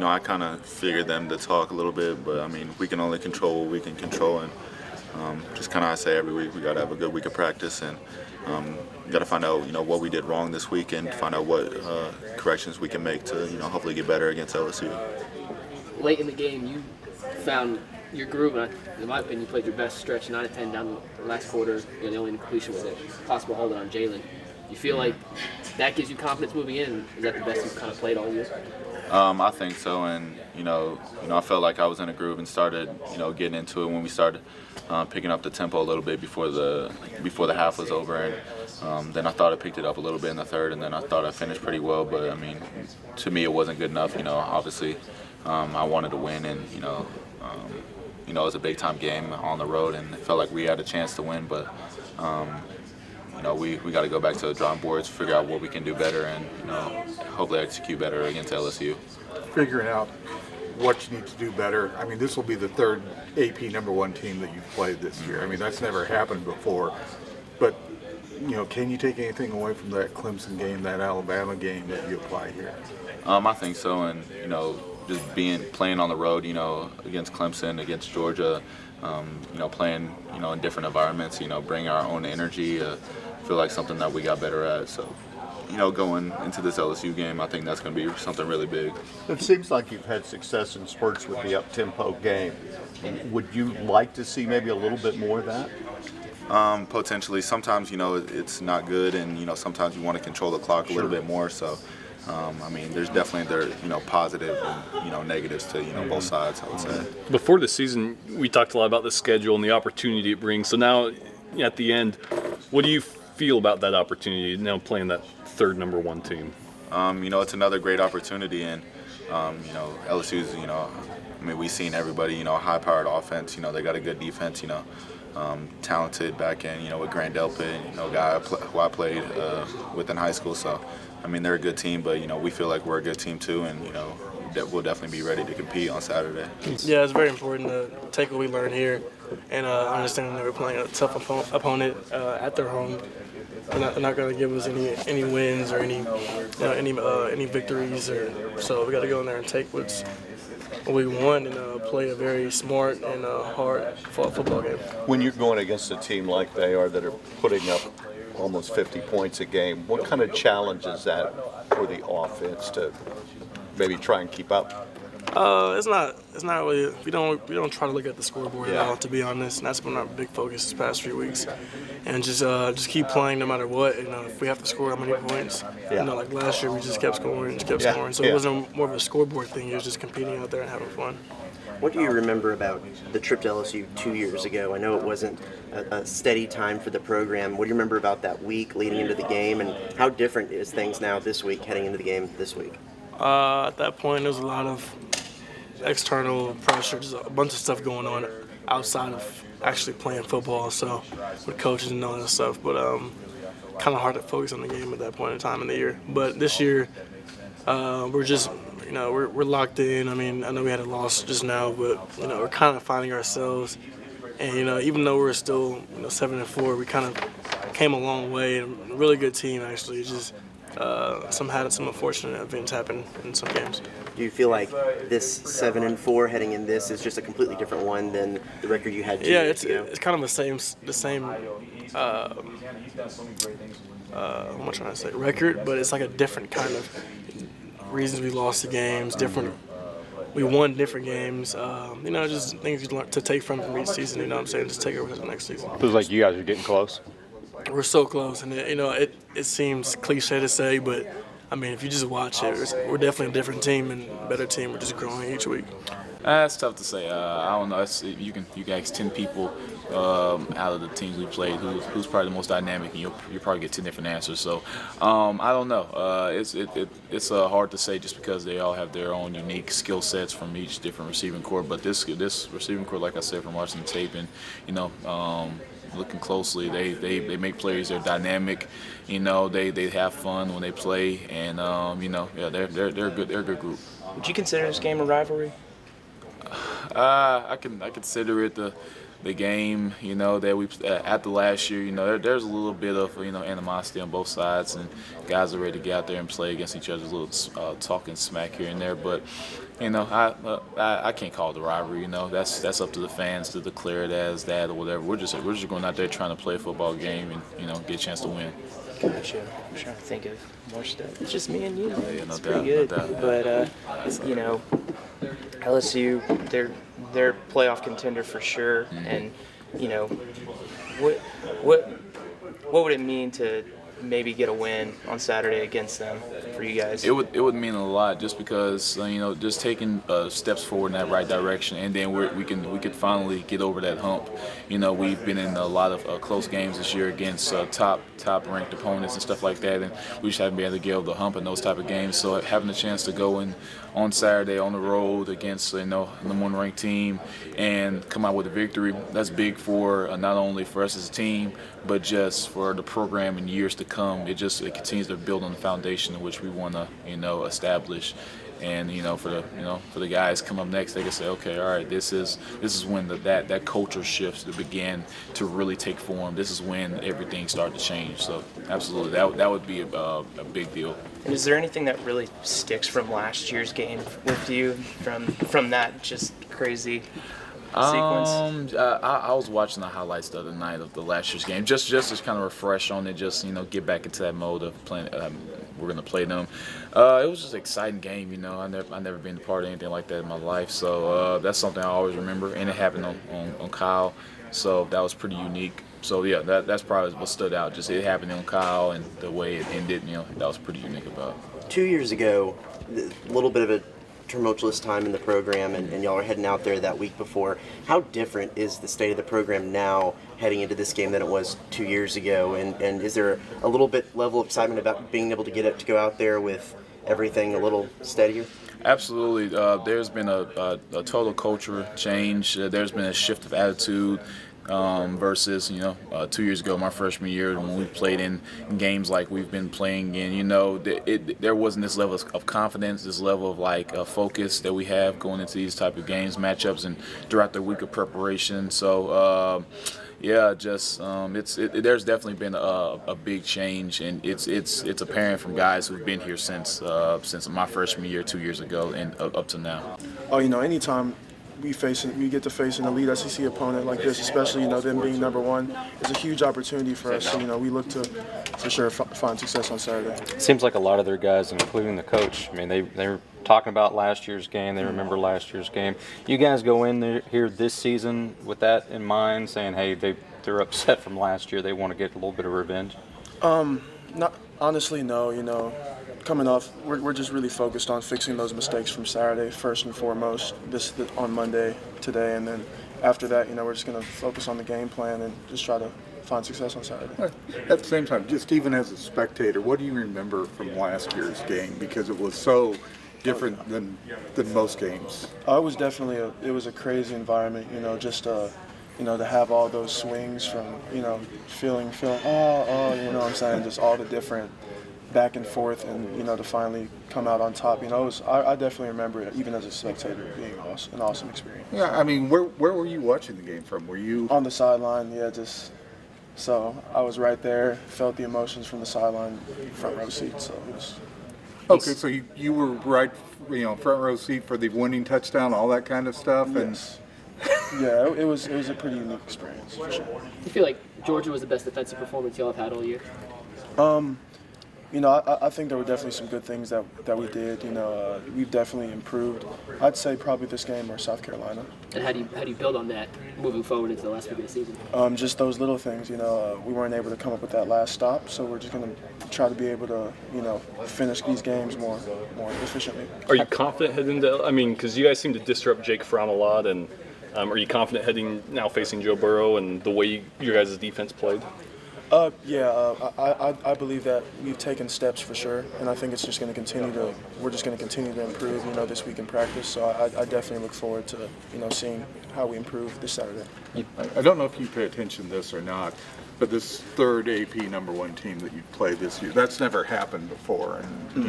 I kind of figured them to talk a little bit, but I mean, we can only control what we can control, and just kind of I say every week we got to have a good week of practice, and we got to find out what we did wrong this week and find out what corrections we can make to hopefully get better against LSU. Late in the game, you found your groove, and in my opinion, you played your best stretch, 9 of 10 down the last quarter. The only incompletion was a possible hold on Jalen. You feel like that gives you confidence moving in? Is that the best you've kind of played all year? I think so, and I felt like I was in a groove and started getting into it when we started picking up the tempo a little bit before the half was over, and then I thought I picked it up a little bit in the third, and then I thought I finished pretty well. But I mean, to me, it wasn't good enough. Obviously, I wanted to win, and it was a big time game on the road, and it felt like we had a chance to win, but. We got to go back to the drawing boards, figure out what we can do better, and hopefully execute better against LSU. Figuring out what you need to do better. I mean, this will be the third AP #1 team that you've played this year. I mean, that's never happened before. But can you take anything away from that Clemson game, that Alabama game that you apply here? I think so, and just playing on the road, against Clemson, against Georgia, playing in different environments, bring our own energy. Feel like something that we got better at. So, going into this LSU game, I think that's going to be something really big. It seems like you've had success in spurts with the up-tempo game. Would you like to see maybe a little bit more of that? Potentially. Sometimes, it's not good, and, sometimes you want to control the clock a little bit more. So, I mean, there's definitely positive and, negatives to, both sides, I would say. Before the season, we talked a lot about the schedule and the opportunity it brings. So now, at the end, what do you feel about that opportunity, now playing that third #1 team? It's another great opportunity, and, LSU's, I mean, we've seen everybody, high-powered offense, they got a good defense, talented back end, with Grant Delpit, guy who I played with in high school. So, I mean, they're a good team, but, we feel like we're a good team too, and, we'll definitely be ready to compete on Saturday. Yeah, it's very important to take what we learned here and understanding that we're playing a tough opponent at their home. They're not going to give us any wins or any victories, so we got to go in there and take what we won and play a very smart and hard football game. When you're going against a team like they are that are putting up almost 50 points a game, what kind of challenge is that for the offense to maybe try and keep up? It's not really. We don't try to look at the scoreboard at all, to be honest. And that's been our big focus this past few weeks, and just keep playing no matter what. If we have to score how many points, like last year we just kept scoring, So it wasn't more of a scoreboard thing. It was just competing out there and having fun. What do you remember about the trip to LSU 2 years ago? I know it wasn't a steady time for the program. What do you remember about that week leading into the game, and how different is things now this week heading into the game this week? At that point, there was a lot of external pressure, just a bunch of stuff going on outside of actually playing football, so with coaches and all that stuff. But kind of hard to focus on the game at that point in time in the year. But this year, we're just, we're locked in. I mean, I know we had a loss just now, but we're kind of finding ourselves. And even though we're still 7-4, we kind of came a long way. And a really good team actually. It's just some unfortunate events happen in some games. Do you feel like this 7-4 heading in this is just a completely different one than the record you had 2 years ago? It's kind of the same. What am I trying to say? Record, but it's like a different kind of reasons we lost the games. Different. We won different games. Just things you learn to take from each season. You know what I'm saying? Just take over to the next season. Feels like you guys are getting close. We're so close, and it seems cliche to say, but I mean, if you just watch it, we're definitely a different team and a better team. We're just growing each week. It's tough to say. I don't know. You can ask 10 people out of the teams we played who's probably the most dynamic, and you'll probably get 10 different answers. So I don't know. It's hard to say just because they all have their own unique skill sets from each different receiving corps. But this receiving corps, like I said, from watching the tape and looking closely, they make plays. They're dynamic. They have fun when they play, and they're a good group. Would you consider this game a rivalry? I consider it the game, you know, that we after last year, you know, there's a little bit of, you know, animosity on both sides, and guys are ready to get out there and play against each other, a little talking smack here and there. But you know, I can't call it a rivalry. You know, that's up to the fans to declare it as that or whatever. We're just going out there trying to play a football game and, you know, get a chance to win. Gotcha. I'm trying to think of more stuff. It's just me and you. Yeah, no It's doubt, pretty good. no doubt. But you know, LSU, they're playoff contender for sure. Mm-hmm. And you know, what would it mean to maybe get a win on Saturday against them for you guys? It would mean a lot, just because you know, just taking steps forward in that right direction, and then we could finally get over that hump. You know, we've been in a lot of close games this year against top ranked opponents and stuff like that, and we just haven't been able to get over the hump in those type of games. So having a chance to go in on Saturday on the road against, you know, the number one ranked team and come out with a victory, that's big for not only for us as a team, but just for the program in years to come. It continues to build on the foundation in which we want to, you know, establish. And you know, for the guys come up next, they can say, okay, all right, this is when that culture shifts to begin to really take form. This is when everything started to change. So absolutely, that would be a big deal. And is there anything that really sticks from last year's game with you from that just crazy sequence? I was watching the highlights the other night of the last year's game, just to kind of refresh on it, just, you know, get back into that mode of playing. We're gonna play them. It was just an exciting game, you know. I never been a part of anything like that in my life, so that's something I always remember. And it happened on Kyle, so that was pretty unique. So yeah, that's probably what stood out. Just it happening on Kyle and the way it ended, you know, that was pretty unique about it. 2 years ago, a little bit of a tumultuous time in the program, and y'all are heading out there that week before. How different is the state of the program now heading into this game than it was 2 years ago? And is there a little bit level of excitement about being able to get it to go out there with everything a little steadier? Absolutely. There's been a total culture change. There's been a shift of attitude. Versus, you know, 2 years ago, my freshman year, when we played in games like we've been playing in, you know, there wasn't this level of confidence, this level of like focus that we have going into these type of games, matchups, and throughout the week of preparation. So, yeah, just there's definitely been a big change, and it's apparent from guys who've been here since my freshman year 2 years ago and up to now. Oh, you know, anytime we get to face an elite SEC opponent like this, especially, you know, them being number one, is a huge opportunity for us. So, you know, we look to, for sure, find success on Saturday. Seems like a lot of their guys, including the coach, I mean, they're talking about last year's game. They remember last year's game. You guys go in there here this season with that in mind, saying, hey, they're upset from last year. They want to get a little bit of revenge? Not honestly, no. You know, coming off, we're just really focused on fixing those mistakes from Saturday first and foremost. On Monday today, and then after that, you know, we're just going to focus on the game plan and just try to find success on Saturday. At the same time, just even as a spectator, what do you remember from last year's game? Because it was so different than most games. It was definitely a crazy environment. You know, just you know, to have all those swings from, you know, feeling, you know what I'm saying, just all the different back and forth, and, you know, to finally come out on top. You know, I definitely remember it, even as a spectator, being an awesome experience. Yeah, I mean, where were you watching the game from? Were you on the sideline? Yeah, so I was right there, felt the emotions from the sideline, front row seat. So it was. Okay, so you were right, you know, front row seat for the winning touchdown, all that kind of stuff, yes. Yeah, it was a pretty unique experience for sure. You feel like Georgia was the best defensive performance y'all have had all year? You know, I think there were definitely some good things that we did. You know, we've definitely improved. I'd say probably this game or South Carolina. And how do you build on that moving forward into the last week of the season? Just those little things. You know, we weren't able to come up with that last stop, so we're just going to try to be able to, you know, finish these games more efficiently. Are you confident heading into? I mean, because you guys seem to disrupt Jake Fromm a lot, and are you confident heading now facing Joe Burrow and the way your guys' defense played? I believe that we've taken steps for sure, and I think it's just going to continue to. We're just going to continue to improve, this week in practice. So I definitely look forward to, seeing how we improve this Saturday. I don't know if you pay attention to this or not, but this third AP #1 team that you've played this year, that's never happened before. And,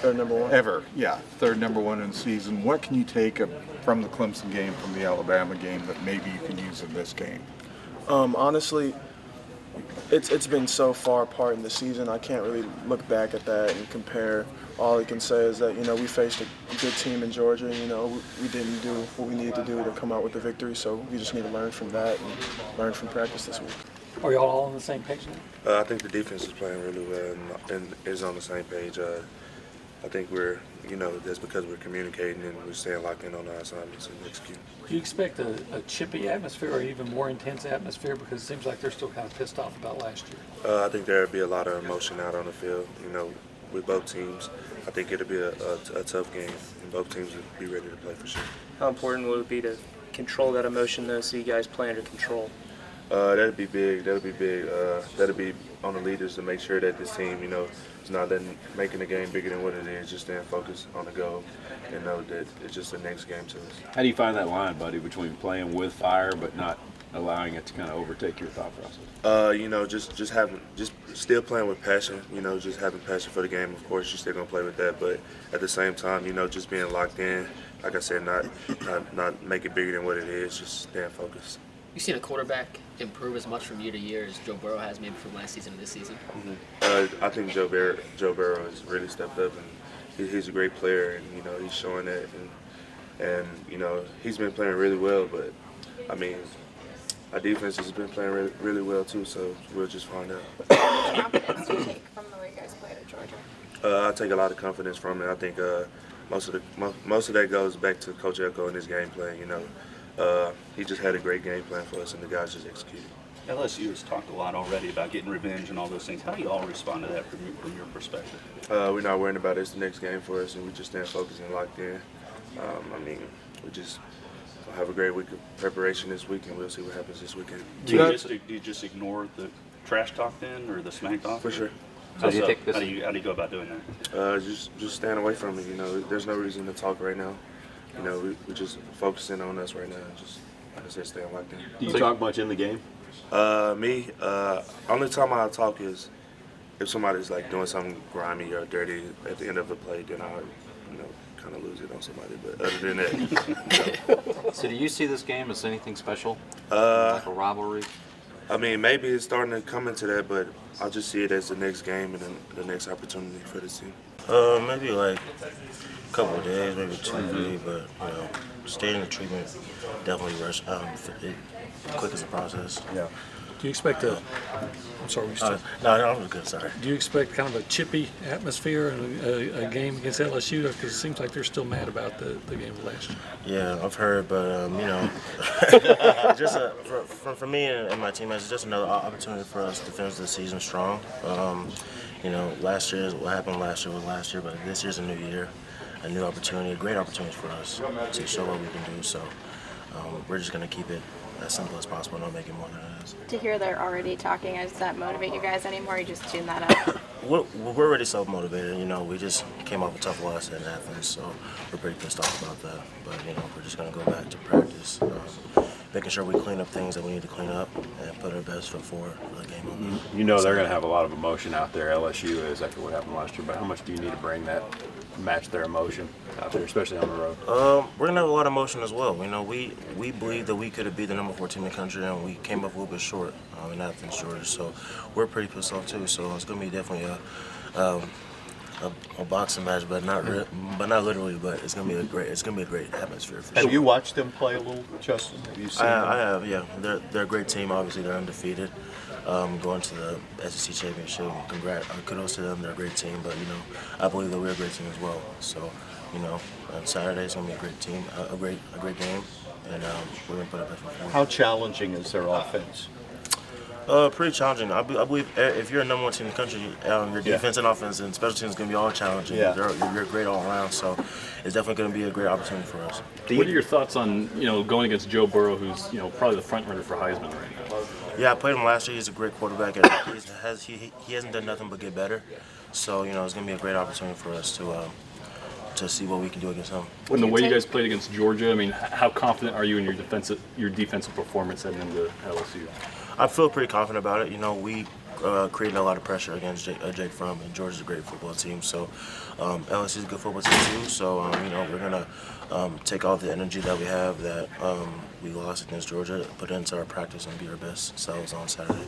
Third #1? Ever, yeah. Third #1 in the season. What can you take from the Clemson game, from the Alabama game, that maybe you can use in this game? Honestly, it's been so far apart in the season. I can't really look back at that and compare. All I can say is that, we faced a good team in Georgia. We didn't do what we needed to do to come out with the victory, so we just need to learn from that and learn from practice this week. Are y'all all on the same page now? I think the defense is playing really well and is on the same page. I think we're, that's because we're communicating and we're staying locked in on our assignments and executing. Do you expect a chippy atmosphere or even more intense atmosphere, because it seems like they're still kind of pissed off about last year? I think there'll be a lot of emotion out on the field, with both teams. I think it'll be a tough game, and both teams will be ready to play for sure. How important will it be to control that emotion, though, so you guys play under control? That'd be big. That'd be big. That'd be on the leaders to make sure that this team, is not making the game bigger than what it is. Just staying focused on the goal and know that it's just the next game to us. How do you find that line, buddy, between playing with fire but not allowing it to kind of overtake your thought process? Just still playing with passion. Just having passion for the game. Of course, you're still gonna play with that, but at the same time, just being locked in. Like I said, not make it bigger than what it is. Just staying focused. You seen a quarterback improve as much from year to year as Joe Burrow has, maybe from last season to this season? I think Joe Burrow has really stepped up, and he's a great player, and he's showing that, and he's been playing really well. But I mean, our defense has been playing really, really well too. So we'll just find out. What confidence do you take from the way you guys played at Georgia? I take a lot of confidence from it. I think most of that goes back to Coach Elko and his game plan. He just had a great game plan for us, and the guys just executed. LSU has talked a lot already about getting revenge and all those things. How do you all respond to that from your perspective? We're not worrying about it. It's the next game for us, and we just stand focused and locked in. We just have a great week of preparation this week, and we'll see what happens this weekend. Do you just ignore the trash talk then, or the smack talk? For sure. How do you go about doing that? Just stand away from it. There's no reason to talk right now. We're just focusing on us right now. Just, like I said, staying locked in. Do you talk much in the game? Me, only time I talk is if somebody's like doing something grimy or dirty at the end of a play, then I'll, kind of lose it on somebody. But other than that, So do you see this game as anything special? Like a rivalry? I mean, maybe it's starting to come into that, but I just see it as the next game and the next opportunity for the team. Maybe like a couple of days, maybe 2 or 3, but staying in the treatment definitely rush quick as a process. Yeah. Do you expect I'm sorry, we still. No, I'm good. Sorry. Do you expect kind of a chippy atmosphere in a game against LSU? Because it seems like they're still mad about the game of last year. Yeah, I've heard, but just for me and my team, it's just another opportunity for us to finish the season strong. Last year, what happened last year was last year, but this year's a new year, a new opportunity, a great opportunity for us to show what we can do. So we're just going to keep it as simple as possible, not make it more than it is. To hear they're already talking, does that motivate you guys anymore? You just tune that up? We're already self-motivated. We just came off a tough loss in Athens, so we're pretty pissed off about that. But we're just going to go back to practice, making sure we clean up things that we need to clean up and put our best foot forward for the game. They're going to have a lot of emotion out there. LSU is after what happened last year. But how much do you need to bring that, match their emotion out there, especially on the road? We're going to have a lot of emotion as well. We believe that we could have beat the number 4 team in the country, and we came up a little bit short in Athens, Georgia. So we're pretty pissed off too. So it's going to be definitely a boxing match, but not literally. But it's going to be a great atmosphere. For Have sure. you watched them play a little, Justin? Have you seen them? I have, yeah. They're a great team. Obviously, they're undefeated. Going to the SEC championship. Kudos to them. They're a great team. But I believe that we're a great team as well. So on Saturday it's gonna be a great team, a great game, and we're gonna put up effort for it. How challenging is their offense? Pretty challenging. I believe if you're a number 1 team in the country, your defense and offense and special teams is going to be all challenging. Yeah. You're great all around, so it's definitely going to be a great opportunity for us. What are your thoughts on going against Joe Burrow, who's probably the front runner for Heisman right now? Yeah, I played him last year. He's a great quarterback. And he hasn't done nothing but get better. So, you know, it's going to be a great opportunity for us to see what we can do against him. And the way you guys played against Georgia, I mean, how confident are you in your defensive performance heading into LSU? I feel pretty confident about it. You know, we created a lot of pressure against Jake Fromm, and Georgia's a great football team. So LSU's a good football team too. So you know, we're gonna take all the energy that we have that we lost against Georgia, put it into our practice, and be our best selves on Saturday.